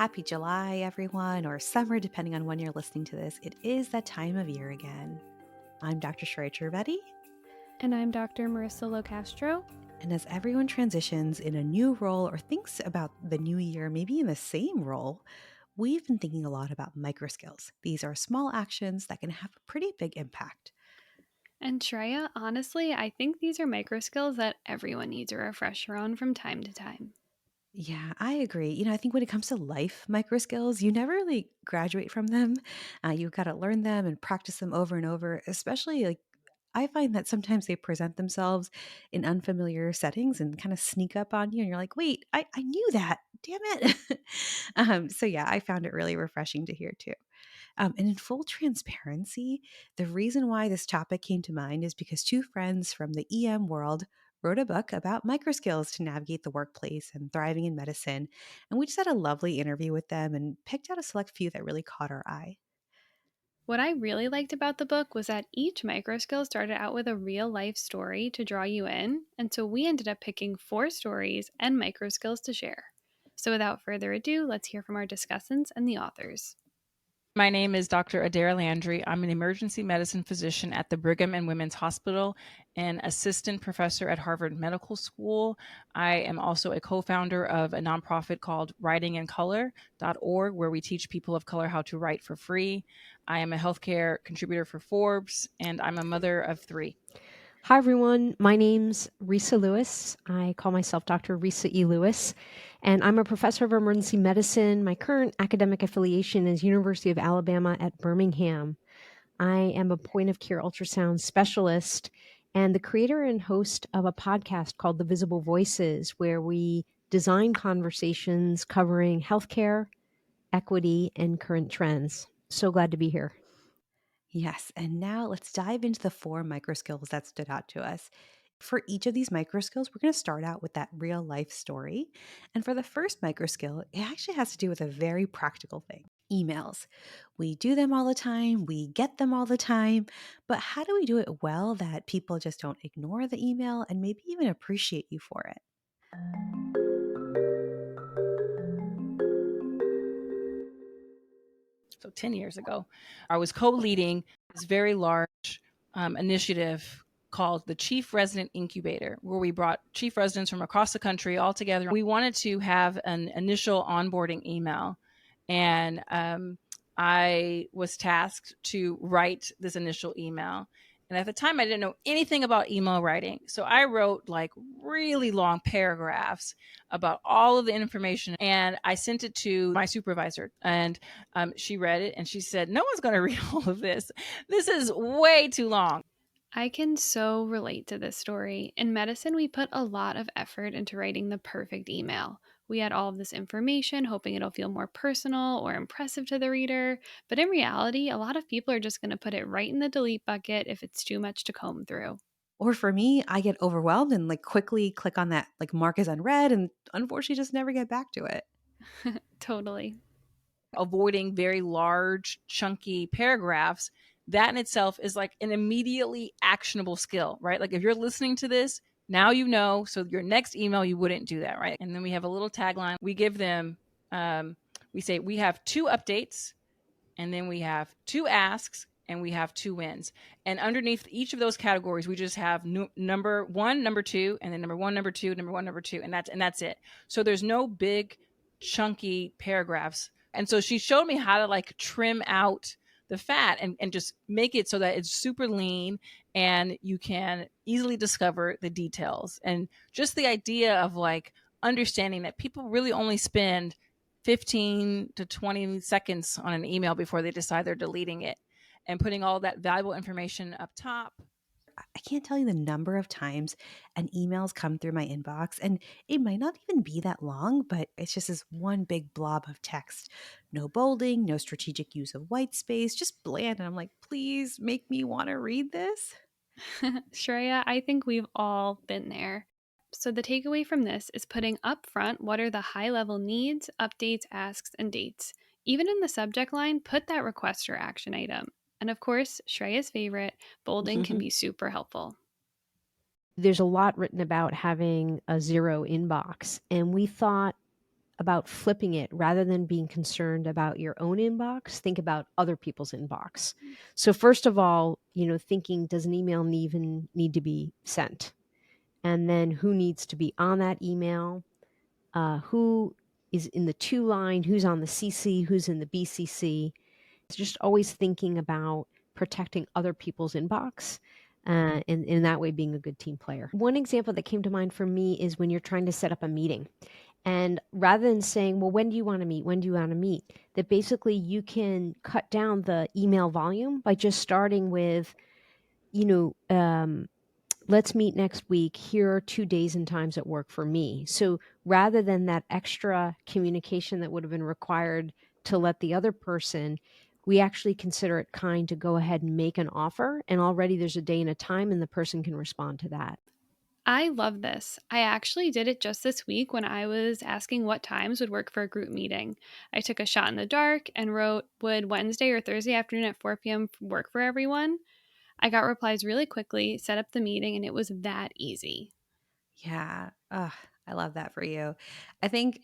Happy July, everyone, or summer, depending on when you're listening to this. It is that time of year again. I'm Dr. Sherry Trivedi. And I'm Dr. Marissa Locastro. And as everyone transitions in a new role or thinks about the new year, maybe in the same role, we've been thinking a lot about microskills. These are small actions that can have a pretty big impact. And Shreya, honestly, I think these are microskills that everyone needs a refresher on from time to time. Yeah, I agree. I think when it comes to life microskills, you never really graduate from them. You've got to learn them and practice them over and over, especially I find that sometimes they present themselves in unfamiliar settings and kind of sneak up on you. And you're like, wait, I knew that. Damn it. So, yeah, I found it really refreshing to hear too. And in full transparency, the reason why this topic came to mind is because two friends from the EM world wrote a book about microskills to navigate the workplace and thriving in medicine. And we just had a lovely interview with them and picked out a select few that really caught our eye. What I really liked about the book was that each microskill started out with a real life story to draw you in, and so we ended up picking 4 stories and microskills to share. So without further ado, let's hear from our discussants and the authors. My name is Dr. Adaira Landry. I'm an emergency medicine physician at the Brigham and Women's Hospital and assistant professor at Harvard Medical School. I am also a co-founder of a nonprofit called writingincolor.org, where we teach people of color how to write for free. I am a healthcare contributor for Forbes, and I'm a mother of 3. Hi, everyone. My name's Resa Lewis. I call myself Dr. Resa E. Lewis, and I'm a professor of emergency medicine. My current academic affiliation is University of Alabama at Birmingham. I am a point of care ultrasound specialist and the creator and host of a podcast called The Visible Voices, where we design conversations covering healthcare, equity, and current trends. So glad to be here. Yes, and now let's dive into the 4 microskills that stood out to us. For each of these microskills, we're going to start out with that real life story. And for the first microskill, it actually has to do with a very practical thing: emails. We do them all the time, we get them all the time, but how do we do it well that people just don't ignore the email and maybe even appreciate you for it? So 10 years ago, I was co-leading this very large initiative called the Chief Resident Incubator, where we brought chief residents from across the country all together. We wanted to have an initial onboarding email, and I was tasked to write this initial email. And at the time, I didn't know anything about email writing. So I wrote like really long paragraphs about all of the information. And I sent it to my supervisor. And she read it and she said, no one's going to read all of this. This is way too long. I can so relate to this story. In medicine, we put a lot of effort into writing the perfect email. We add all of this information, hoping it'll feel more personal or impressive to the reader. But in reality, a lot of people are just going to put it right in the delete bucket if it's too much to comb through. Or for me, I get overwhelmed and quickly click on that mark as unread and unfortunately just never get back to it. Totally. Avoiding very large, chunky paragraphs, that in itself is like an immediately actionable skill, right? Like if you're listening to this, now you know, so your next email, you wouldn't do that, right? And then we have a little tagline. We give them, we say, we have 2 updates, and then we have 2 asks, and we have 2 wins. And underneath each of those categories, we just have number 1, number 2, and then number 1, number 2, number 1, number 2, and that's it. So there's no big, chunky paragraphs. And so she showed me how to trim out the fat and just make it so that it's super lean and you can easily discover the details. And just the idea of understanding that people really only spend 15 to 20 seconds on an email before they decide they're deleting it, and putting all that valuable information up top. I can't tell you the number of times an email's come through my inbox, and it might not even be that long, but it's just this one big blob of text. No bolding, no strategic use of white space, just bland. And I'm like, please make me want to read this. Shreya, I think we've all been there. So the takeaway from this is putting up front what are the high level needs, updates, asks, and dates. Even in the subject line, put that request or action item. And of course, Shreya's favorite, bolding can be super helpful. There's a lot written about having a zero inbox, and we thought about flipping it. Rather than being concerned about your own inbox, think about other people's inbox. So first of all, thinking, does an email even need to be sent? And then who needs to be on that email? Who is in the to line? Who's on the CC? Who's in the BCC? It's just always thinking about protecting other people's inbox, and in that way being a good team player. One example that came to mind for me is when you're trying to set up a meeting. And rather than saying, well, when do you want to meet? When do you want to meet? That basically you can cut down the email volume by just starting with, you know, let's meet next week. Here are 2 days and times that work for me. So rather than that extra communication that would have been required to let the other person, we actually consider it kind to go ahead and make an offer. And already there's a day and a time, and the person can respond to that. I love this. I actually did it just this week when I was asking what times would work for a group meeting. I took a shot in the dark and wrote, would Wednesday or Thursday afternoon at 4 p.m. work for everyone? I got replies really quickly, set up the meeting, and it was that easy. Yeah. I love that for you. I think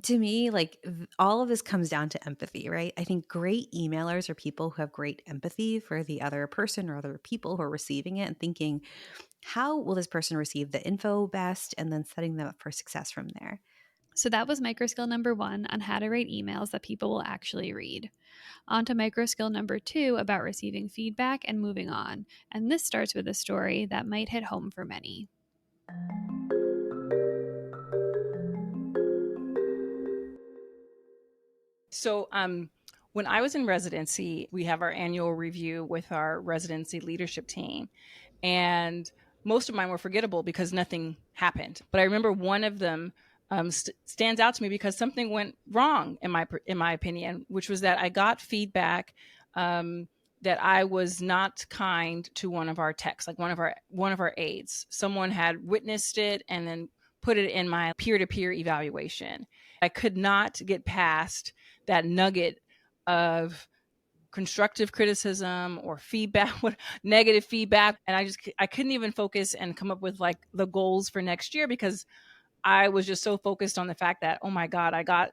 to me, like all of this comes down to empathy, right? I think great emailers are people who have great empathy for the other person or other people who are receiving it and thinking, how will this person receive the info best? And then setting them up for success from there. So that was microskill number 1 on how to write emails that people will actually read. On to microskill number 2 about receiving feedback and moving on. And this starts with a story that might hit home for many. So, when I was in residency, we have our annual review with our residency leadership team. And most of mine were forgettable because nothing happened. But I remember one of them stands out to me because something went wrong in my opinion, which was that I got feedback that I was not kind to one of our techs, like one of our aides. Someone had witnessed it and then put it in my peer-to-peer evaluation. I could not get past that nugget of constructive criticism or feedback, negative feedback. And I couldn't even focus and come up with like the goals for next year because I was just so focused on the fact that, oh my God, I got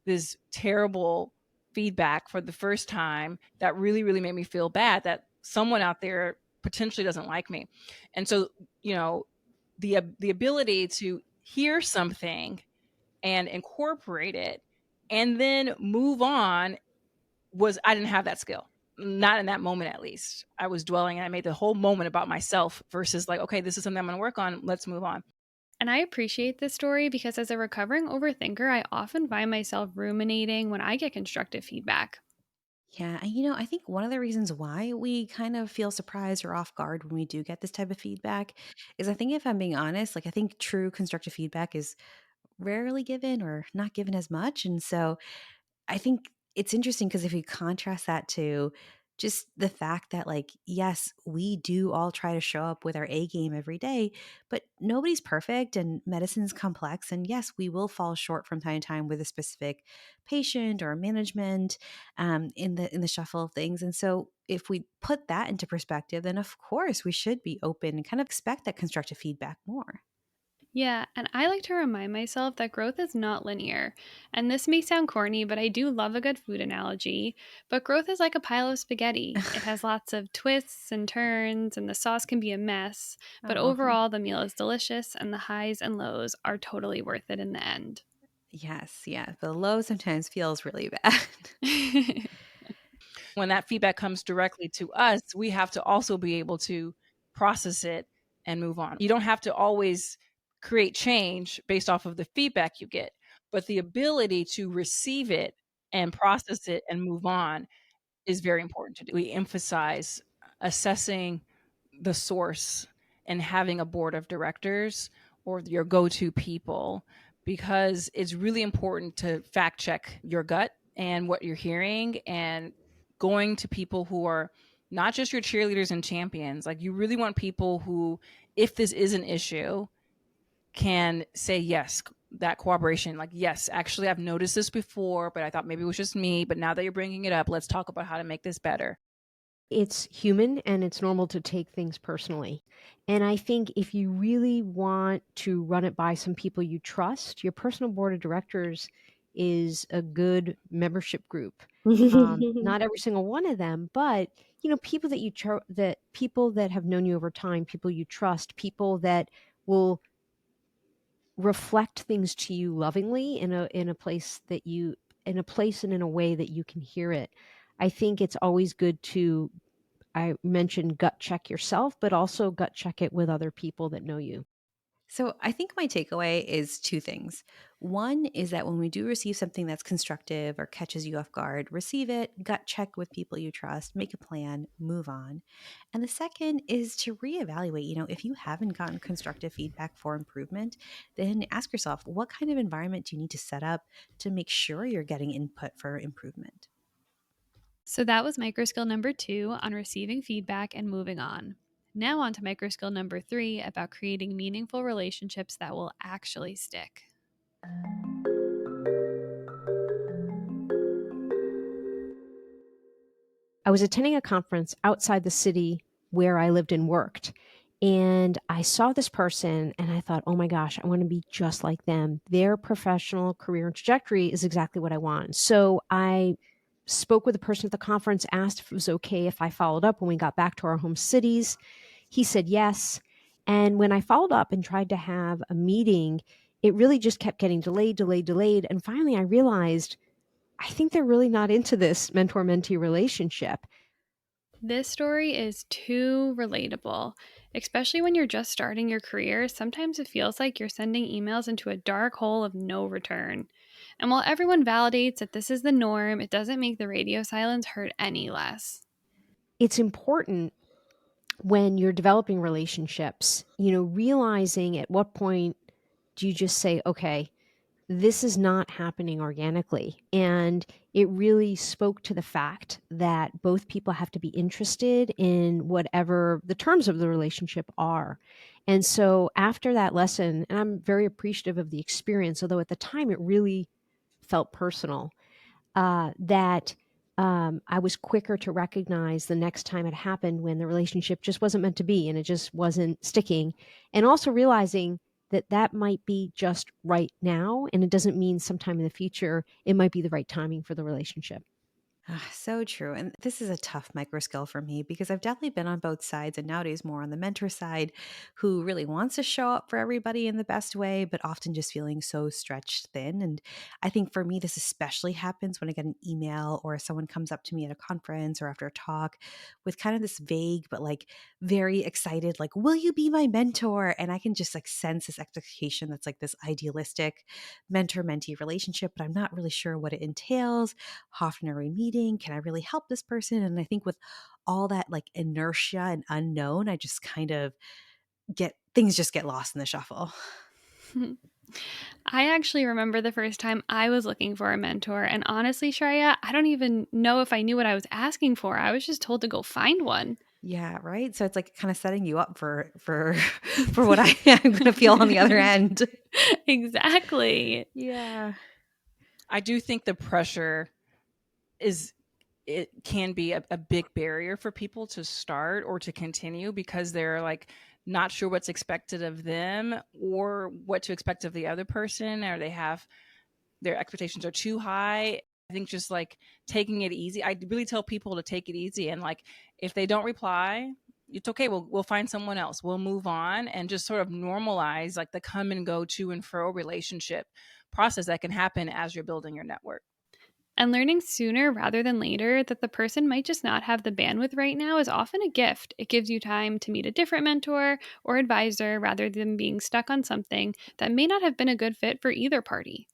this terrible feedback for the first time that really, really made me feel bad that someone out there potentially doesn't like me. And so, the ability to hear something and incorporate it and then move on I didn't have that skill. Not in that moment, at least. I was dwelling and I made the whole moment about myself versus like, okay, this is something I'm going to work on. Let's move on. And I appreciate this story because as a recovering overthinker, I often find myself ruminating when I get constructive feedback. Yeah. And, I think one of the reasons why we kind of feel surprised or off guard when we do get this type of feedback is I think, if I'm being honest, like I think true constructive feedback is rarely given or not given as much. And so I think it's interesting because if you contrast that to just the fact that, like, yes, we do all try to show up with our A game every day, but nobody's perfect and medicine's complex. And yes, we will fall short from time to time with a specific patient or management in the shuffle of things. And so if we put that into perspective, then of course we should be open and kind of expect that constructive feedback more. Yeah, and I like to remind myself that growth is not linear. And this may sound corny, but I do love a good food analogy. But growth is like a pile of spaghetti. It has lots of twists and turns, and the sauce can be a mess. But Oh, overall, the meal is delicious, and the highs and lows are totally worth it in the end. yes. Yeah. The low sometimes feels really bad. When that feedback comes directly to us, we have to also be able to process it and move on. You don't have to always create change based off of the feedback you get, but the ability to receive it and process it and move on is very important to do. We emphasize assessing the source and having a board of directors or your go-to people because it's really important to fact check your gut and what you're hearing and going to people who are not just your cheerleaders and champions. Like you really want people who, if this is an issue, can say yes, that cooperation. Like, yes, actually, I've noticed this before, but I thought maybe it was just me. But now that you're bringing it up, let's talk about how to make this better. It's human and it's normal to take things personally. And I think if you really want to run it by some people you trust, your personal board of directors is a good membership group. Not every single one of them, but people that that people that have known you over time, people you trust, people that will reflect things to you lovingly in a place that you in a place and in a way that you can hear it. I think it's always good to, I mentioned, gut check yourself, but also gut check it with other people that know you. So I think my takeaway is two things. One is that when we do receive something that's constructive or catches you off guard, receive it, gut check with people you trust, make a plan, move on. And the second is to reevaluate, if you haven't gotten constructive feedback for improvement, then ask yourself, what kind of environment do you need to set up to make sure you're getting input for improvement? So that was microskill number 2 on receiving feedback and moving on. Now on to microskill number 3 about creating meaningful relationships that will actually stick. I was attending a conference outside the city where I lived and worked. And I saw this person and I thought, oh my gosh, I want to be just like them. Their professional career and trajectory is exactly what I want. So I spoke with the person at the conference, asked if it was okay if I followed up when we got back to our home cities. He said yes. And when I followed up and tried to have a meeting, it really just kept getting delayed, delayed, delayed. And finally, I realized I think they're really not into this mentor mentee relationship. This story is too relatable, especially when you're just starting your career. Sometimes it feels like you're sending emails into a dark hole of no return. And while everyone validates that this is the norm, it doesn't make the radio silence hurt any less. It's important when you're developing relationships, realizing at what point do you just say, okay, this is not happening organically. And it really spoke to the fact that both people have to be interested in whatever the terms of the relationship are. And so after that lesson, and I'm very appreciative of the experience, although at the time it really felt personal, that I was quicker to recognize the next time it happened when the relationship just wasn't meant to be and it just wasn't sticking. And also realizing that that might be just right now. And it doesn't mean sometime in the future, it might be the right timing for the relationship. So true. And this is a tough micro skill for me because I've definitely been on both sides and nowadays more on the mentor side who really wants to show up for everybody in the best way, but often just feeling so stretched thin. And I think for me, this especially happens when I get an email or someone comes up to me at a conference or after a talk with kind of this vague, but like very excited, like, will you be my mentor? And I can just like sense this expectation that's like this idealistic mentor mentee relationship, but I'm not really sure what it entails. How often are we meeting? Can I really help this person? And I think with all that like inertia and unknown, I just kind of get things just get lost in the shuffle. I actually remember the first time I was looking for a mentor, and honestly, Shreya, I don't even know if I knew what I was asking for. I was just told to go find one. Yeah, right. So it's like kind of setting you up for for what I am going to feel on the other end. Exactly. Yeah. I do think the pressure is it can be a big barrier for people to start or to continue because they're like not sure what's expected of them or what to expect of the other person, or they have their expectations are too high. I think just like taking it easy. I really tell people to take it easy, and like if they don't reply, it's okay. We'll find someone else. We'll move on and just sort of normalize like the come and go to and fro relationship process that can happen as you're building your network. And learning sooner rather than later that the person might just not have the bandwidth right now is often a gift. It gives you time to meet a different mentor or advisor rather than being stuck on something that may not have been a good fit for either party.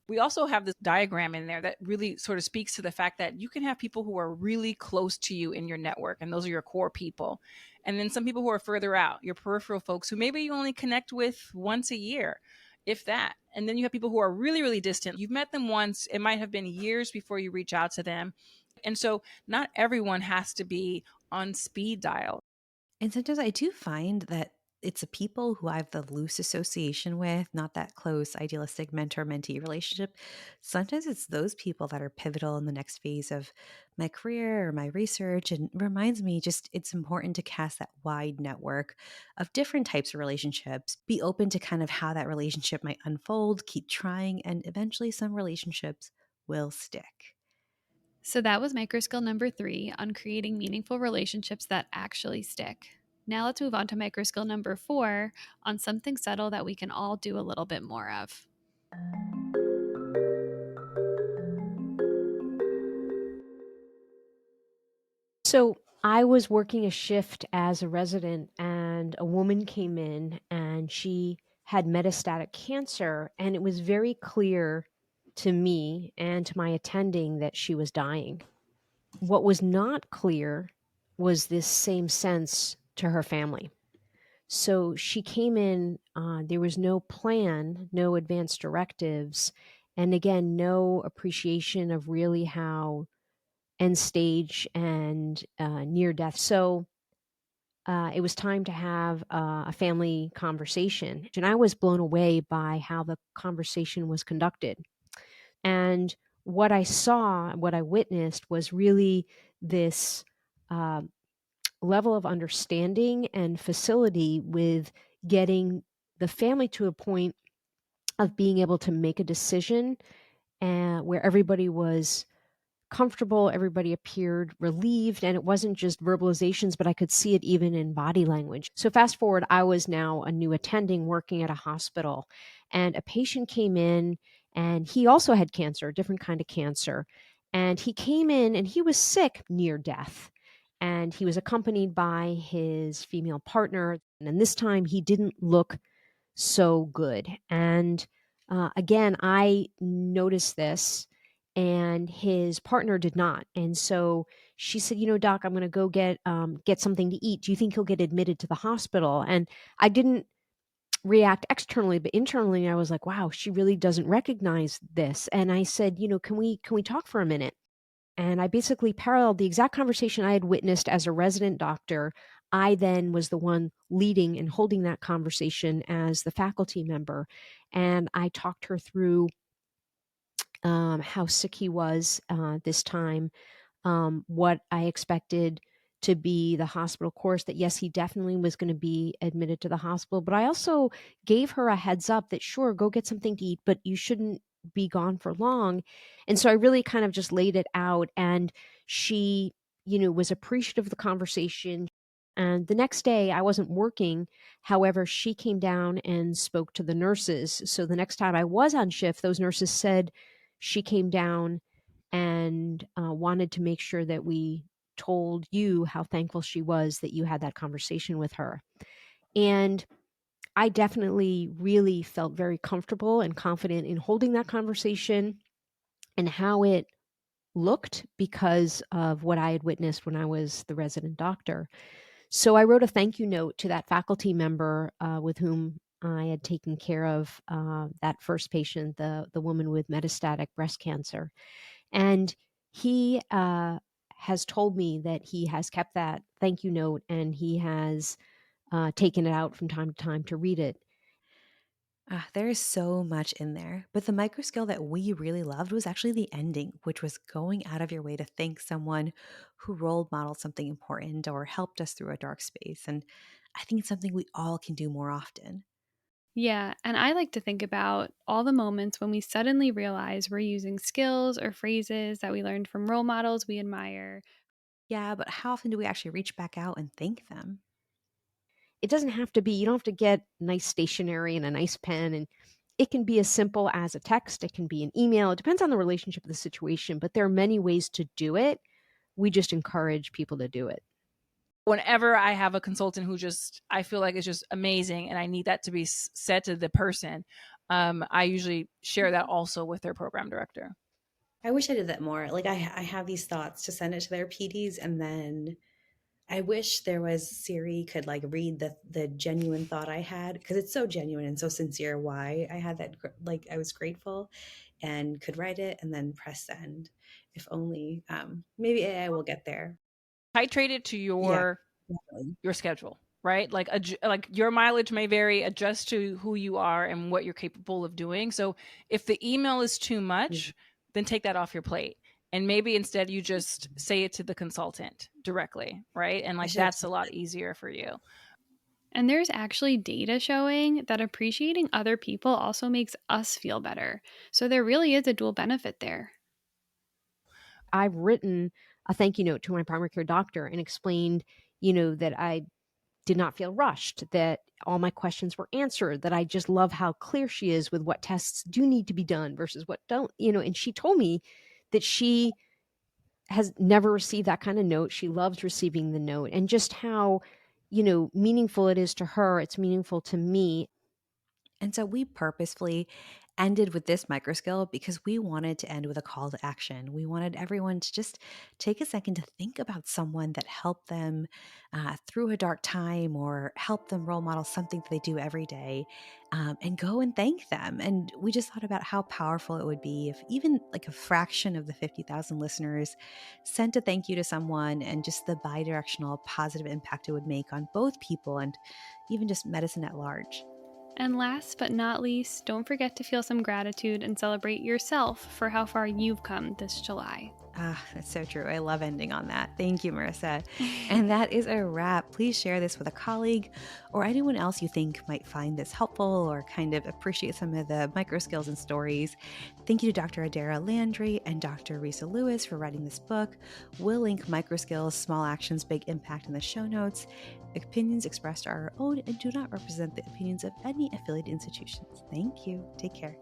We also have this diagram in there that really sort of speaks to the fact that you can have people who are really close to you in your network, and those are your core people. And then some people who are further out, your peripheral folks who maybe you only connect with once a year, if that. And then you have people who are really, really distant. You've met them once, it might have been years before you reach out to them. And so not everyone has to be on speed dial. And sometimes I do find that it's the people who I have the loose association with, not that close idealistic mentor-mentee relationship. Sometimes it's those people that are pivotal in the next phase of my career or my research, and reminds me just it's important to cast that wide network of different types of relationships, be open to kind of how that relationship might unfold, keep trying, and eventually some relationships will stick. So that was microskill number 3 on creating meaningful relationships that actually stick. Now let's move on to microskill number 4 on something subtle that we can all do a little bit more of. So I was working a shift as a resident, and a woman came in and she had metastatic cancer. And it was very clear to me and to my attending that she was dying. What was not clear was this same sense to her family. So she came in, there was no plan, no advanced directives, and again, no appreciation of really how end stage and near death. So it was time to have a family conversation. And I was blown away by how the conversation was conducted. And what I saw, what I witnessed was really this uh, level of understanding and facility with getting the family to a point of being able to make a decision where everybody was comfortable, everybody appeared relieved, and it wasn't just verbalizations, but I could see it even in body language. So fast forward, I was now a new attending working at a hospital, and a patient came in, and he also had cancer, a different kind of cancer. And he came in and he was sick near death. And he was accompanied by his female partner. And this time he didn't look so good. And again, I noticed this, and his partner did not. And so she said, "You know, doc, I'm going to go get something to eat. Do you think he'll get admitted to the hospital?" And I didn't react externally, but internally, I was like, "Wow, she really doesn't recognize this." And I said, "You know, can we talk for a minute?" And I basically paralleled the exact conversation I had witnessed as a resident doctor. I then was the one leading and holding that conversation as the faculty member. And I talked her through how sick he was this time, what I expected to be the hospital course, that yes, he definitely was going to be admitted to the hospital. But I also gave her a heads up that, sure, go get something to eat, but you shouldn't be gone for long. And so I really kind of just laid it out. And she, was appreciative of the conversation. And the next day, I wasn't working. However, she came down and spoke to the nurses. So the next time I was on shift, those nurses said she came down and wanted to make sure that we told you how thankful she was that you had that conversation with her. And I definitely really felt very comfortable and confident in holding that conversation and how it looked because of what I had witnessed when I was the resident doctor. So I wrote a thank you note to that faculty member with whom I had taken care of that first patient, the woman with metastatic breast cancer. And he has told me that he has kept that thank you note, and he has taken it out from time to time to read it. There is so much in there, but the micro skill that we really loved was actually the ending, which was going out of your way to thank someone who role modeled something important or helped us through a dark space. And I think it's something we all can do more often. Yeah, and I like to think about all the moments when we suddenly realize we're using skills or phrases that we learned from role models we admire. Yeah, but how often do we actually reach back out and thank them? It doesn't have to be, you don't have to get nice stationery and a nice pen. And it can be as simple as a text, it can be an email. It depends on the relationship of the situation, but there are many ways to do it. We just encourage people to do it. Whenever I have a consultant who just I feel like is just amazing and I need that to be said to the person, I usually share that also with their program director. I wish I did that more. Like I have these thoughts to send it to their PDs, and then I wish there was Siri could like read the genuine thought I had, because it's so genuine and so sincere why I had that, like I was grateful, and could write it and then press send. If only maybe AI will get there. Titrate it to Yeah, your definitely. your schedule, right? Like like your mileage may vary, adjust to who you are and what you're capable of doing. So if the email is too much, then take that off your plate. And maybe instead you just say it to the consultant directly, right? And I like should have that's a said lot that. easier for you. And there's actually data showing that appreciating other people also makes us feel better. So there really is a dual benefit there. I've written a thank you note to my primary care doctor and explained, that I did not feel rushed, that all my questions were answered, that I just love how clear she is with what tests do need to be done versus what don't, and she told me that she has never received that kind of note. She loves receiving the note, and just how, meaningful it is to her. It's meaningful to me. And so we purposefully ended with this microskill because we wanted to end with a call to action. We wanted everyone to just take a second to think about someone that helped them through a dark time or help them role model something that they do every day, and go and thank them. And we just thought about how powerful it would be if even like a fraction of the 50,000 listeners sent a thank you to someone, and just the bidirectional positive impact it would make on both people and even just medicine at large. And last but not least, don't forget to feel some gratitude and celebrate yourself for how far you've come this July. Ah, that's so true. I love ending on that. Thank you, Marissa. And that is a wrap. Please share this with a colleague or anyone else you think might find this helpful or kind of appreciate some of the micro skills and stories. Thank you to Dr. Adaira Landry and Dr. Resa Lewis for writing this book. We'll link micro skills, small actions, big impact in the show notes. Opinions expressed are our own and do not represent the opinions of any affiliated institutions. Thank you. Take care.